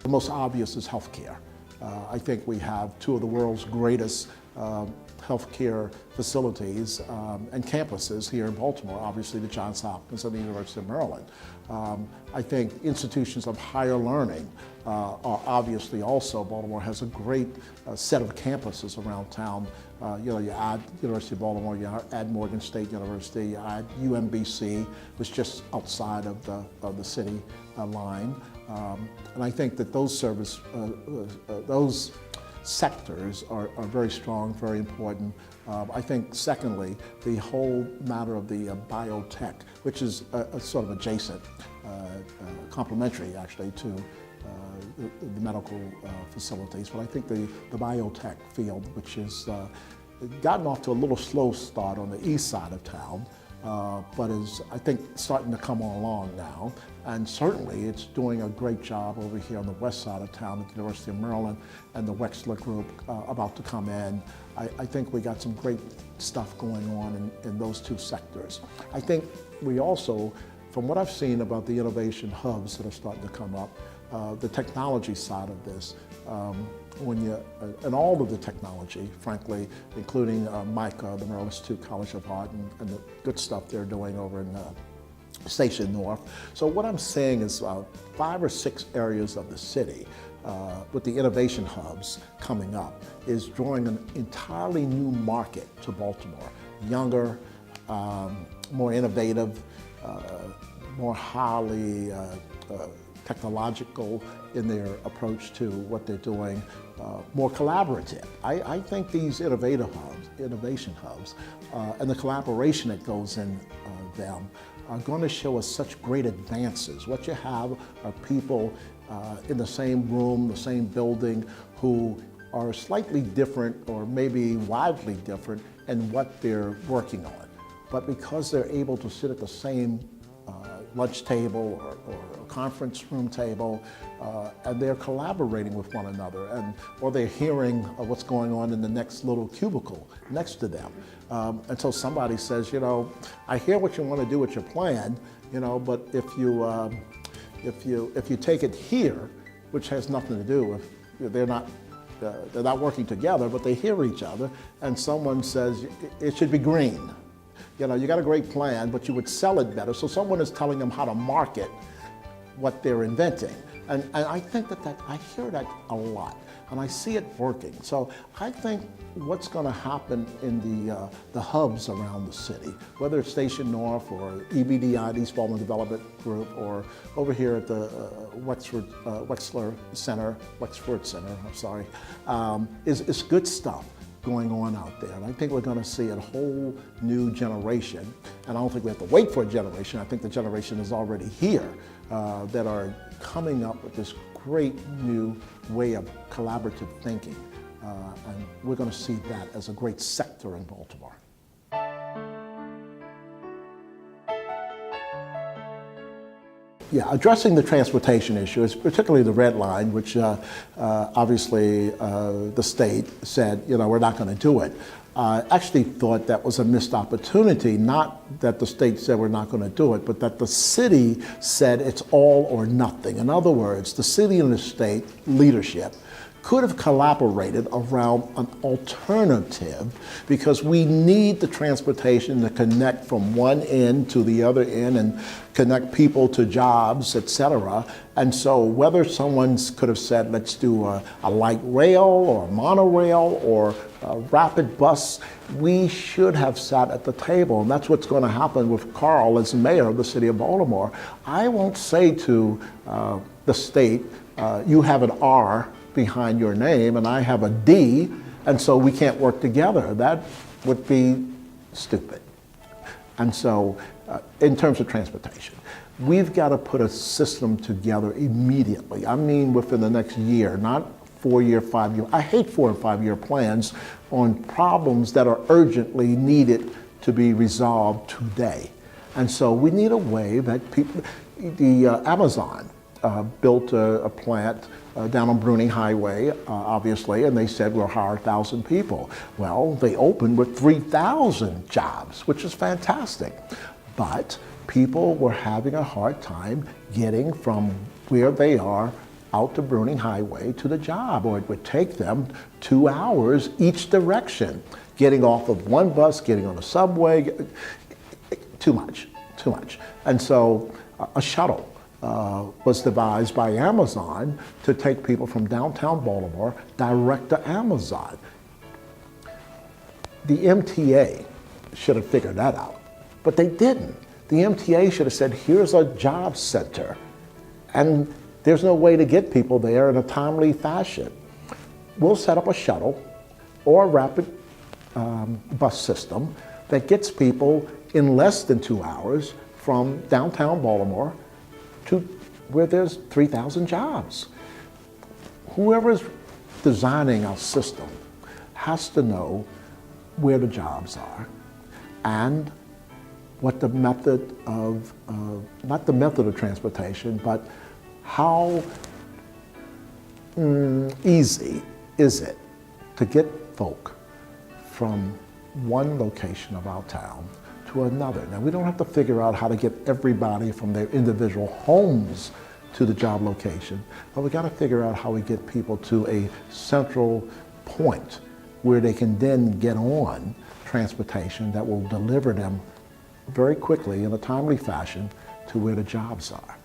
The most obvious is healthcare. I think we have two of the world's greatest healthcare facilities and campuses here in Baltimore, obviously the Johns Hopkins and the University of Maryland. I think institutions of higher learning are obviously also, Baltimore has a great set of campuses around town. You add University of Baltimore, you add Morgan State University, you add UMBC, which is just outside of the city line. And I think that those sectors are very strong, very important. I think, secondly, the whole matter of the biotech, which is a sort of adjacent, complementary actually to the medical facilities, but I think the biotech field, which has gotten off to a little slow start on the east side of town, but is, I think, starting to come along now. And certainly it's doing a great job over here on the west side of town at the University of Maryland and the Wexler Group about to come in. I think we got some great stuff going on in those two sectors. I think we also, from what I've seen about the innovation hubs that are starting to come up, the technology side of this, and all of the technology, frankly, including MICA, the Maryland Institute College of Art, and the good stuff they're doing over in Station North. So what I'm saying is 5 or 6 areas of the city with the innovation hubs coming up is drawing an entirely new market to Baltimore. Younger, more innovative, more highly technological in their approach to what they're doing, more collaborative. I think these innovation hubs, and the collaboration that goes in them are going to show us such great advances. What you have are people in the same room, the same building, who are slightly different or maybe wildly different in what they're working on. But because they're able to sit at the same lunch table or a conference room table, and they're collaborating with one another, or they're hearing what's going on in the next little cubicle next to them. Until somebody says, I hear what you want to do with your plan, but if you take it here, which has nothing to do with, they're not working together, but they hear each other, and someone says it should be green. You got a great plan, but you would sell it better. So someone is telling them how to market what they're inventing. And I think that I hear that a lot, and I see it working. So I think what's going to happen in the hubs around the city, whether it's Station North or EBDI, the East Baltimore Development Group, or over here at the Wexford Center, is good stuff going on out there. And I think we're going to see a whole new generation, and I don't think we have to wait for a generation. I think the generation is already here that are coming up with this great new way of collaborative thinking. And we're going to see that as a great sector in Baltimore. Yeah, addressing the transportation issue, is particularly the Red Line, which obviously the state said, we're not going to do it. I actually thought that was a missed opportunity, not that the state said we're not going to do it, but that the city said it's all or nothing. In other words, the city and the state leadership could have collaborated around an alternative, because we need the transportation to connect from one end to the other end and connect people to jobs, etc. And so whether someone could have said, let's do a light rail or a monorail or a rapid bus, we should have sat at the table. And that's what's going to happen with Carl as mayor of the city of Baltimore. I won't say to the state, you have an R behind your name and I have a D, and so we can't work together. That would be stupid. And so in terms of transportation, we've got to put a system together immediately. I mean within the next year, not 4-year, 5-year. I hate 4 and 5-year plans on problems that are urgently needed to be resolved today. And so we need a way that people, Amazon built a plant down on Bruning Highway, obviously, and they said we'll hire 1,000 people. Well, they opened with 3,000 jobs, which is fantastic. But people were having a hard time getting from where they are out the Bruning Highway to the job, or it would take them 2 hours each direction, getting off of one bus, getting on a subway. Too much. And so a shuttle was devised by Amazon to take people from downtown Baltimore direct to Amazon. The MTA should have figured that out, but they didn't. The MTA should have said, here's a job center, and there's no way to get people there in a timely fashion. We'll set up a shuttle or a rapid bus system that gets people in less than 2 hours from downtown Baltimore to where there's 3,000 jobs. Whoever's designing our system has to know where the jobs are and what the method of, not the method of transportation, but how easy is it to get folk from one location of our town to another. Now, we don't have to figure out how to get everybody from their individual homes to the job location, but we got to figure out how we get people to a central point where they can then get on transportation that will deliver them very quickly in a timely fashion to where the jobs are.